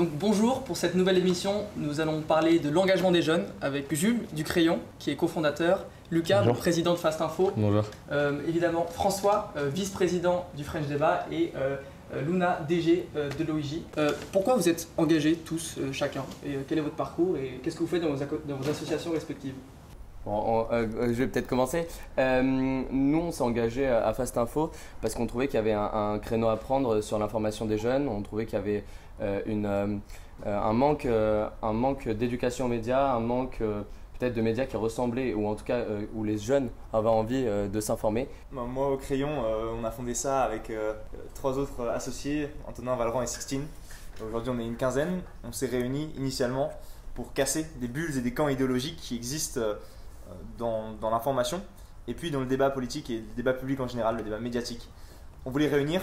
Donc, bonjour, pour cette nouvelle émission, nous allons parler de l'engagement des jeunes avec Jules du Crayon, qui est cofondateur, Lucas, président de Fast Info, bonjour. Évidemment François, vice-président du French Débat, et Luna, DG de l'OIJ. Pourquoi vous êtes engagés tous, chacun, et quel est votre parcours et qu'est-ce que vous faites dans vos associations respectives? Bon, je vais peut-être commencer. Nous, on s'est engagés à Fast Info parce qu'on trouvait qu'il y avait un créneau à prendre sur l'information des jeunes. On trouvait qu'il y avait un manque d'éducation aux médias, un manque peut-être de médias qui ressemblaient, ou en tout cas où les jeunes avaient envie de s'informer. Moi, au Crayon, on a fondé ça avec 3 autres associés, Antonin, Valran et Sixtine. Aujourd'hui, on est une quinzaine. On s'est réunis initialement pour casser des bulles et des camps idéologiques qui existent dans l'information et puis dans le débat politique et le débat public en général, le débat médiatique. On voulait réunir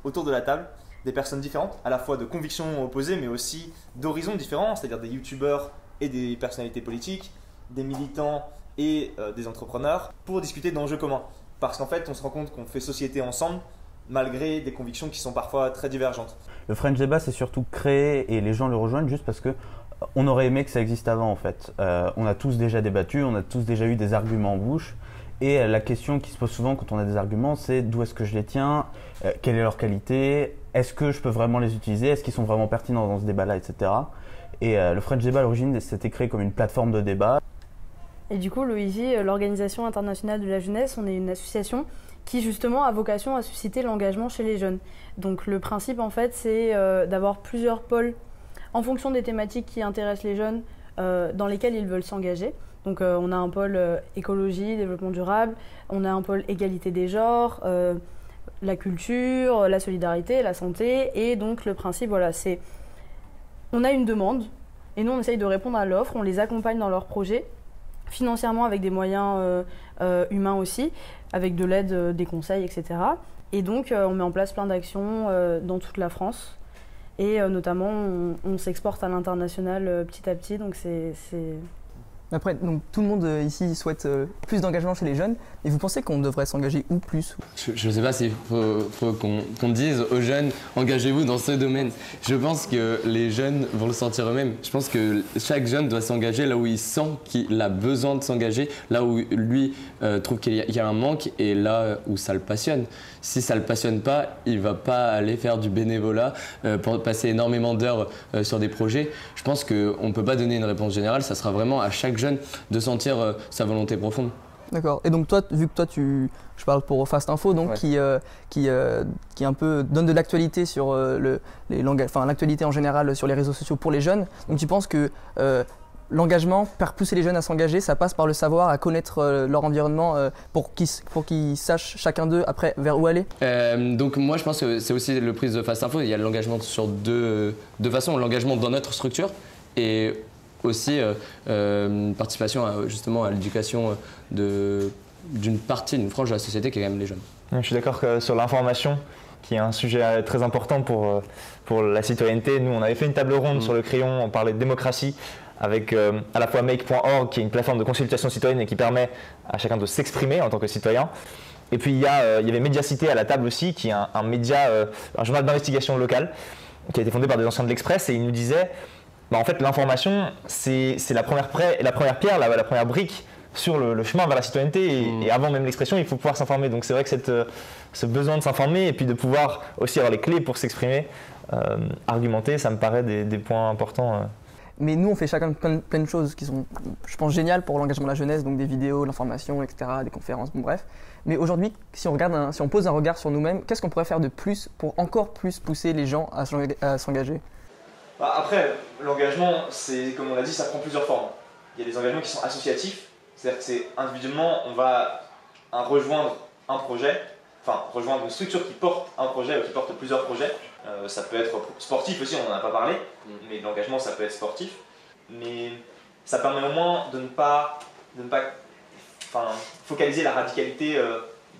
autour de la table des personnes différentes, à la fois de convictions opposées mais aussi d'horizons différents, c'est-à-dire des youtubeurs et des personnalités politiques, des militants et des entrepreneurs, pour discuter d'enjeux communs. Parce qu'en fait, on se rend compte qu'on fait société ensemble malgré des convictions qui sont parfois très divergentes. Le French Débat, c'est surtout créé et les gens le rejoignent juste parce que on aurait aimé que ça existe avant en fait. On a tous déjà débattu, on a tous déjà eu des arguments en bouche. Et la question qui se pose souvent quand on a des arguments, c'est d'où est-ce que je les tiens, quelle est leur qualité, est-ce que je peux vraiment les utiliser, est-ce qu'ils sont vraiment pertinents dans ce débat-là, etc. Et le French Débat à l'origine, c'était créé comme une plateforme de débat. Et du coup, l'OIJ, l'Organisation internationale de la jeunesse, on est une association qui justement a vocation à susciter l'engagement chez les jeunes. Donc le principe en fait, c'est d'avoir plusieurs pôles en fonction des thématiques qui intéressent les jeunes, dans lesquelles ils veulent s'engager. Donc on a un pôle écologie, développement durable, on a un pôle égalité des genres, la culture, la solidarité, la santé. Et donc le principe, voilà, c'est on a une demande et nous on essaye de répondre à l'offre, on les accompagne dans leurs projets, financièrement avec des moyens humains aussi, avec de l'aide, des conseils, etc. Et donc on met en place plein d'actions dans toute la France. Et notamment, on s'exporte à l'international petit à petit, donc c'est... Après, donc, tout le monde ici souhaite plus d'engagement chez les jeunes, et vous pensez qu'on devrait s'engager où plus? Je ne sais pas s'il faut qu'on dise aux jeunes « engagez-vous dans ce domaine ». Je pense que les jeunes vont le sentir eux-mêmes. Je pense que chaque jeune doit s'engager là où il sent qu'il a besoin de s'engager, là où lui trouve qu'il y a un manque et là où ça le passionne. Si ça ne le passionne pas, il ne va pas aller faire du bénévolat pour passer énormément d'heures sur des projets. Je pense qu'on ne peut pas donner une réponse générale, ça sera vraiment à chaque jeune de sentir sa volonté profonde. D'accord. Et donc toi, vu que toi, je parle pour Fast Info, donc ouais, qui un peu donne de l'actualité sur l'actualité en général sur les réseaux sociaux pour les jeunes. Donc tu penses que l'engagement, faire pousser les jeunes à s'engager, ça passe par le savoir, à connaître leur environnement pour qu'ils sachent chacun d'eux après vers où aller? Donc moi je pense que c'est aussi le prise de Fast Info. Il y a l'engagement sur deux façons, l'engagement dans notre structure et aussi une participation justement à l'éducation d'une frange de la société qui est quand même les jeunes. Je suis d'accord que sur l'information, qui est un sujet très important pour la citoyenneté, nous on avait fait une table ronde sur le Crayon, on parlait de démocratie avec à la fois make.org qui est une plateforme de consultation citoyenne et qui permet à chacun de s'exprimer en tant que citoyen. Et puis il y avait Médiacité à la table aussi, qui est un média, un journal d'investigation local qui a été fondé par des anciens de l'Express, et il nous disait en fait l'information c'est la première pierre, la première brique sur le chemin vers la citoyenneté et avant même l'expression il faut pouvoir s'informer. Donc c'est vrai que ce besoin de s'informer et puis de pouvoir aussi avoir les clés pour s'exprimer, argumenter, ça me paraît des points importants. Mais nous, on fait chacun plein de choses qui sont, je pense, géniales pour l'engagement de la jeunesse, donc des vidéos, l'information, etc., des conférences, bon bref. Mais aujourd'hui, si on pose un regard sur nous-mêmes, qu'est-ce qu'on pourrait faire de plus pour encore plus pousser les gens à s'engager? Après, l'engagement, c'est, comme on l'a dit, ça prend plusieurs formes. Il y a des engagements qui sont associatifs, c'est-à-dire que c'est individuellement, on va rejoindre un projet, enfin rejoindre une structure qui porte un projet ou qui porte plusieurs projets. Ça peut être sportif aussi, on n'en a pas parlé, mais l'engagement ça peut être sportif. Mais ça permet au moins de ne pas focaliser la radicalité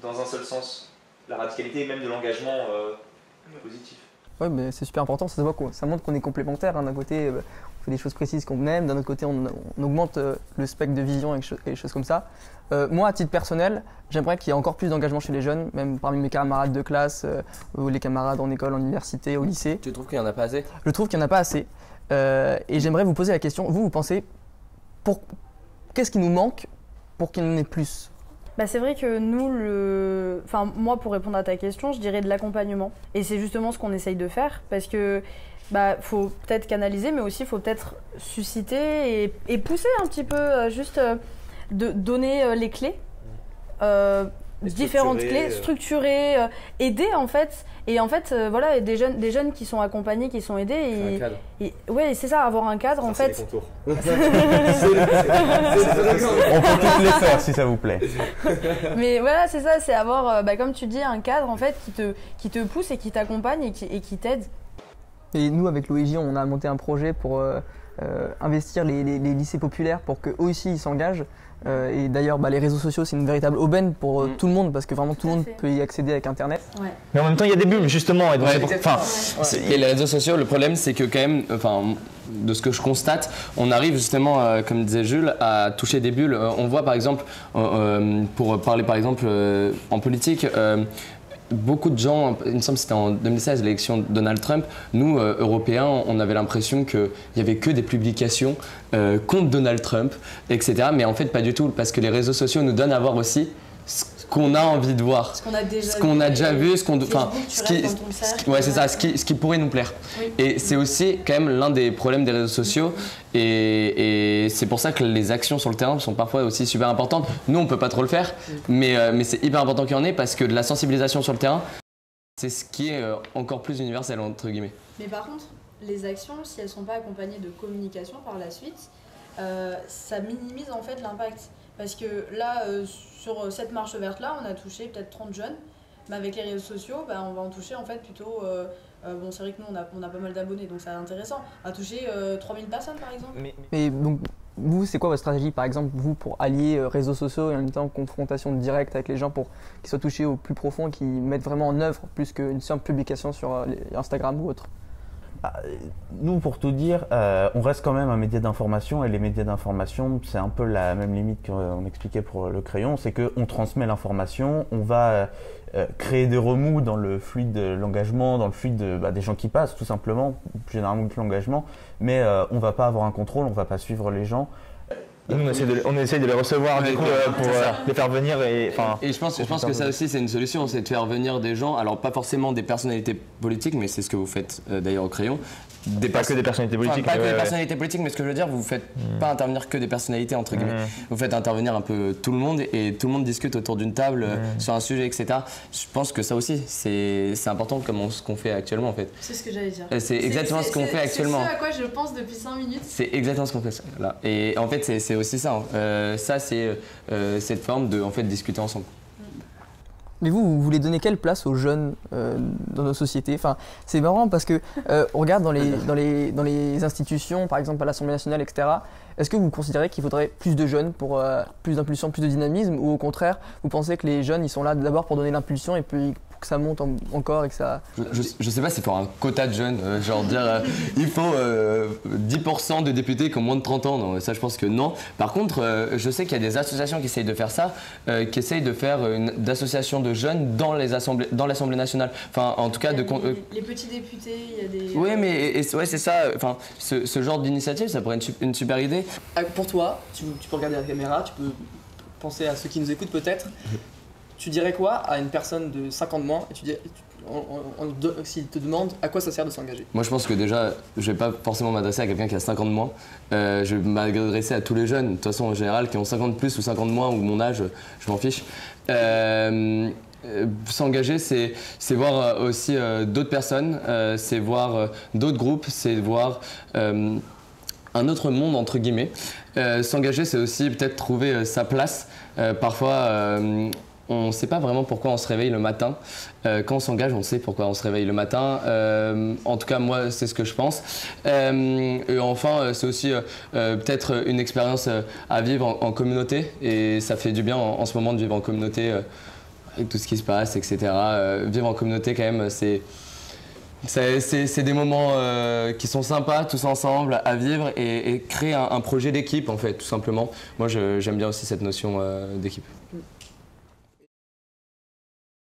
dans un seul sens. La radicalité même de l'engagement positif. Ouais, mais c'est super important, ça montre qu'on est complémentaires. Hein. D'un côté, on fait des choses précises qu'on aime, d'un autre côté, on augmente le spectre de vision et des choses comme ça. Moi, à titre personnel, j'aimerais qu'il y ait encore plus d'engagement chez les jeunes, même parmi mes camarades de classe, ou les camarades en école, en université, au lycée. Tu trouves qu'il n'y en a pas assez? Je trouve qu'il n'y en a pas assez. Et j'aimerais vous poser la question, vous pensez, qu'est-ce qui nous manque pour qu'il y en ait plus? Bah c'est vrai que nous, enfin moi pour répondre à ta question, je dirais de l'accompagnement. Et c'est justement ce qu'on essaye de faire parce que faut peut-être canaliser, mais aussi faut peut-être susciter et pousser un petit peu, juste de donner les clés, différentes clés, structurer, aider en fait. Et en fait, voilà, des jeunes qui sont accompagnés, qui sont aidés. Ouais, c'est ça, avoir un cadre en fait. C'est les contours. On peut toutes les faire si ça vous plaît. Mais voilà, c'est ça, c'est avoir, comme tu dis, un cadre en fait qui te pousse et qui t'accompagne et qui t'aide. Et nous, avec l'OIJ, on a monté un projet pour investir les lycées populaires pour qu'eux aussi ils s'engagent. Et d'ailleurs, les réseaux sociaux, c'est une véritable aubaine pour tout le monde parce que vraiment tout le monde peut y accéder avec Internet. Ouais. Mais en même temps, il y a des bulles justement. Et donc Et les réseaux sociaux, le problème, c'est que quand même, de ce que je constate, on arrive justement, comme disait Jules, à toucher des bulles. On voit par exemple, pour parler par exemple en politique, beaucoup de gens, il me semble que c'était en 2016, l'élection de Donald Trump, nous, Européens, on avait l'impression qu'il n'y avait que des publications contre Donald Trump, etc. Mais en fait, pas du tout, parce que les réseaux sociaux nous donnent à voir aussi ce qu'on a envie de voir, Ce qu'on a déjà vu, ce qui pourrait nous plaire. Oui. Et c'est aussi quand même l'un des problèmes des réseaux sociaux et c'est pour ça que les actions sur le terrain sont parfois aussi super importantes. Nous on peut pas trop le faire, mais c'est hyper important qu'il y en ait parce que de la sensibilisation sur le terrain, c'est ce qui est encore plus universel entre guillemets. Mais par contre, les actions, si elles sont pas accompagnées de communication par la suite, ça minimise en fait l'impact. Parce que là, sur cette marche verte-là, on a touché peut-être 30 jeunes, mais avec les réseaux sociaux, on va en toucher en fait plutôt... bon, c'est vrai que nous, on a pas mal d'abonnés, donc c'est intéressant. On va toucher 3000 personnes par exemple. Et donc, vous, c'est quoi votre stratégie, par exemple, vous, pour allier réseaux sociaux et en même temps confrontation directe avec les gens pour qu'ils soient touchés au plus profond, qu'ils mettent vraiment en œuvre plus qu'une simple publication sur Instagram ou autre? Nous, pour tout dire, on reste quand même un média d'information et les médias d'information, c'est un peu la même limite qu'on expliquait pour le crayon, c'est qu'on transmet l'information, on va créer des remous dans le fluide de l'engagement, dans le fluide des gens qui passent, tout simplement, plus généralement que l'engagement, mais on ne va pas avoir un contrôle, on ne va pas suivre les gens. Nous, on essaie de les recevoir du coup, pour les faire venir. Et je pense que ça aussi c'est une solution, c'est de faire venir des gens, alors pas forcément des personnalités politiques, mais c'est ce que vous faites d'ailleurs au crayon. Pas que des personnalités politiques. Pas que des personnalités politiques, mais ce que je veux dire, vous ne faites pas intervenir que des personnalités, entre guillemets. Vous faites intervenir un peu tout le monde et tout le monde discute autour d'une table sur un sujet, etc. Je pense que ça aussi, c'est important comme ce qu'on fait actuellement en fait. C'est ce que j'allais dire. C'est exactement ce qu'on fait actuellement. C'est ce à quoi je pense depuis 5 minutes. C'est exactement ce qu'on fait là. Et en fait, c'est aussi ça. Ça, c'est cette forme de en fait, discuter ensemble. Mais vous voulez donner quelle place aux jeunes dans nos sociétés? Enfin, c'est marrant parce que on regarde dans les institutions, par exemple à l'Assemblée nationale, etc. Est-ce que vous considérez qu'il faudrait plus de jeunes pour plus d'impulsion, plus de dynamisme, ou au contraire, vous pensez que les jeunes ils sont là d'abord pour donner l'impulsion et puis pour que ça monte encore et que ça... Je sais pas, c'est pour un quota de jeunes, genre dire il faut 10% de députés qui ont moins de 30 ans, non, ça je pense que non. Par contre, je sais qu'il y a des associations qui essayent de faire ça, qui essayent de faire d'associations de jeunes dans l'Assemblée nationale. Enfin, en tout cas, les petits députés, il y a des... Oui, mais ouais, c'est ça, enfin, ce genre d'initiative, ça pourrait être une super idée. Pour toi, tu peux regarder la caméra, tu peux penser à ceux qui nous écoutent peut-être. Tu dirais quoi à une personne de 5 ans de moins et s'il te demande à quoi ça sert de s'engager? Moi je pense que déjà, je vais pas forcément m'adresser à quelqu'un qui a 5 ans de moins. Je vais m'adresser à tous les jeunes, de toute façon en général, qui ont 50 de plus ou 50 de moins ou mon âge, je m'en fiche. S'engager, c'est voir aussi d'autres personnes, c'est voir d'autres groupes, c'est voir un autre monde entre guillemets. S'engager, c'est aussi peut-être trouver sa place. Parfois, on ne sait pas vraiment pourquoi on se réveille le matin. Quand on s'engage, on sait pourquoi on se réveille le matin. En tout cas, moi, c'est ce que je pense. Et enfin, c'est aussi peut-être une expérience à vivre en communauté. Et ça fait du bien en ce moment de vivre en communauté avec tout ce qui se passe, etc. Vivre en communauté, quand même, c'est C'est des moments qui sont sympas tous ensemble à vivre et créer un projet d'équipe en fait tout simplement. Moi j'aime bien aussi cette notion d'équipe.